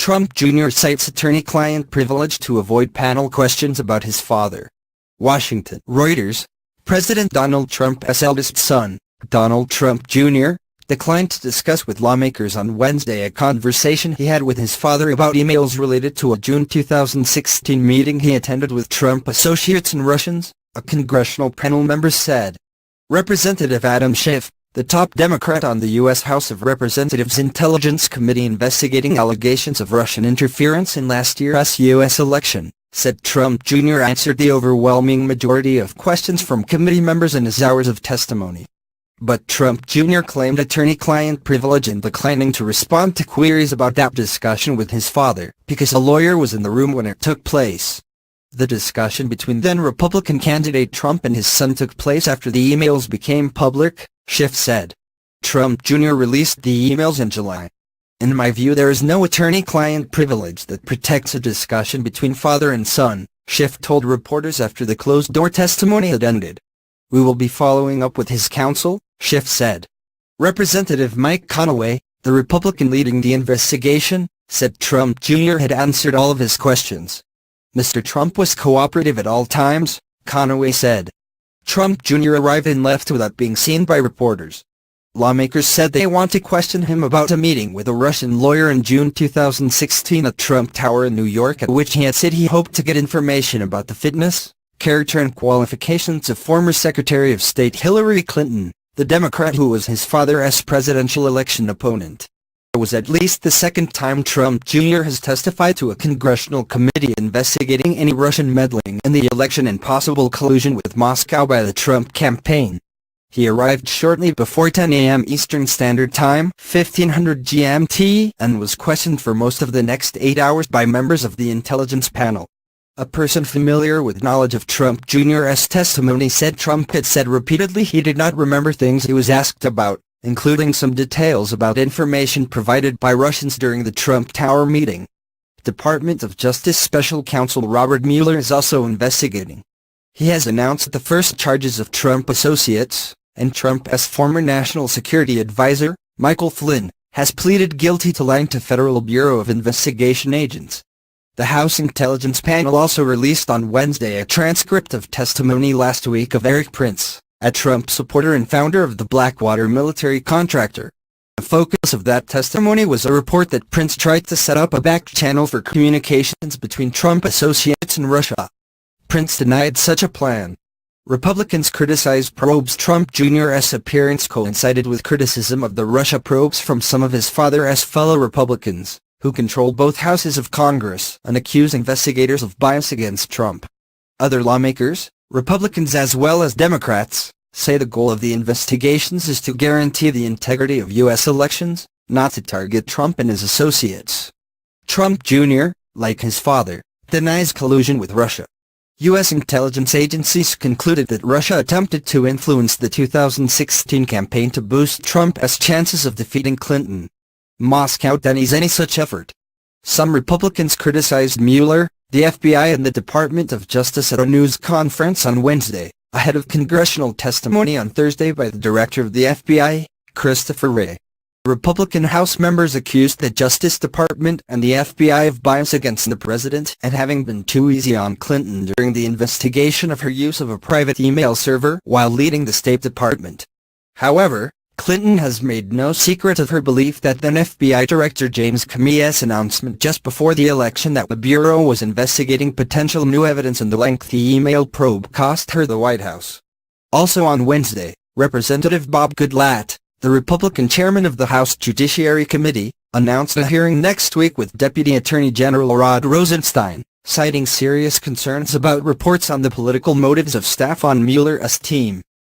Trump Jr. cites attorney-client privilege to avoid panel questions about his father. Washington. Reuters. President Donald Trump's eldest son, Donald Trump Jr., declined to discuss with lawmakers on Wednesday a conversation he had with his father about emails related to a June 2016 meeting he attended with Trump associates and Russians, a congressional panel member said. Representative Adam Schiff, the top Democrat on the U.S. House of Representatives Intelligence Committee investigating allegations of Russian interference in last year's U.S. election, said Trump Jr. answered the overwhelming majority of questions from committee members in his hours of testimony. But Trump Jr. claimed attorney-client privilege in declining to respond to queries about that discussion with his father, because a lawyer was in the room when it took place. The discussion between then-Republican candidate Trump and his son took place after the emails became public, Schiff said. Trump Jr. released the emails in July. In my view, there is no attorney-client privilege that protects a discussion between father and son, Schiff told reporters after the closed-door testimony had ended. We will be following up with his counsel, Schiff said. Representative Mike Conaway, the Republican leading the investigation, said Trump Jr. had answered all of his questions. Mr. Trump was cooperative at all times, Conaway said. Trump Jr. arrived and left without being seen by reporters. Lawmakers said they want to question him about a meeting with a Russian lawyer in June 2016 at Trump Tower in New York, at which he had said he hoped to get information about the fitness, character and qualifications of former Secretary of State Hillary Clinton, the Democrat who was his father's presidential election opponent. It was at least the second time Trump Jr. has testified to a congressional committee investigating any Russian meddling in the election and possible collusion with Moscow by the Trump campaign. He arrived shortly before 10 a.m. Eastern Standard Time, 1500 GMT, and was questioned for most of the next 8 hours by members of the intelligence panel. A person familiar with knowledge of Trump Jr.'s testimony said Trump had said repeatedly he did not remember things he was asked about, including some details about information provided by Russians during the Trump Tower meeting. Department of Justice Special Counsel Robert Mueller is also investigating. He has announced the first charges of Trump associates, and Trump's former National Security Advisor, Michael Flynn, has pleaded guilty to lying to Federal Bureau of Investigation agents. The House Intelligence Panel also released on Wednesday a transcript of testimony last week of Eric Prince, a Trump supporter and founder of the Blackwater military contractor. The focus of that testimony was a report that Prince tried to set up a back channel for communications between Trump associates and Russia. Prince denied such a plan. Republicans criticized probes. Trump Jr.'s appearance coincided with criticism of the Russia probes from some of his father's fellow Republicans, who control both houses of Congress, and accuse investigators of bias against Trump. Other lawmakers, Republicans as well as Democrats, say the goal of the investigations is to guarantee the integrity of U.S. elections, not to target Trump and his associates. Trump Jr., like his father, denies collusion with Russia. U.S. intelligence agencies concluded that Russia attempted to influence the 2016 campaign to boost Trump's chances of defeating Clinton. Moscow denies any such effort. Some Republicans criticized Mueller, the FBI and the Department of Justice at a news conference on Wednesday, ahead of congressional testimony on Thursday by the director of the FBI, Christopher Wray. Republican House members accused the Justice Department and the FBI of bias against the president and having been too easy on Clinton during the investigation of her use of a private email server while leading the State Department. However, Clinton has made no secret of her belief that then FBI Director James Comey's announcement just before the election that the Bureau was investigating potential new evidence in the lengthy email probe cost her the White House. Also on Wednesday, Representative Bob Goodlatte, the Republican chairman of the House Judiciary Committee, announced a hearing next week with Deputy Attorney General Rod Rosenstein, citing serious concerns about reports on the political motives of staff on Mueller's team.